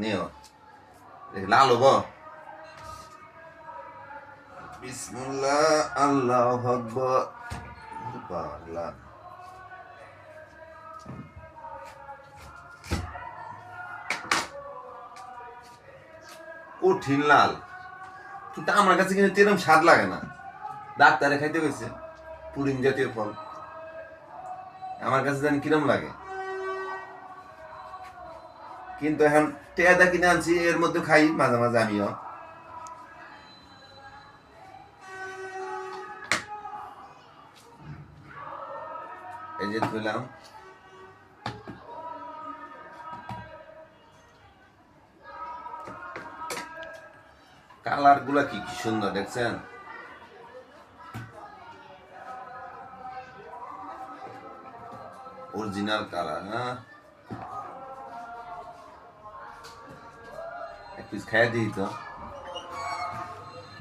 নিও লাল হবো বিসমিল্লাহ আল্লাহু আকবার আল্লাহ কঠিন লাল কিন্তু আমার কাছে কিন্তু এরকম স্বাদ লাগে না ডাক্তারে খাইতে গেছে পুডিং জাতীয় ফল আমার কাছে জানি কিরম লাগে কিন্তু এখন টেয়াদা কিনে আনছি এর মধ্যে খাই মাঝে মাঝে আমিও এই যে ধুলাম কালার গুলা কি সুন্দর দেখছেন অরিজিনাল কালার না এক পিস খাইয়া দিই তো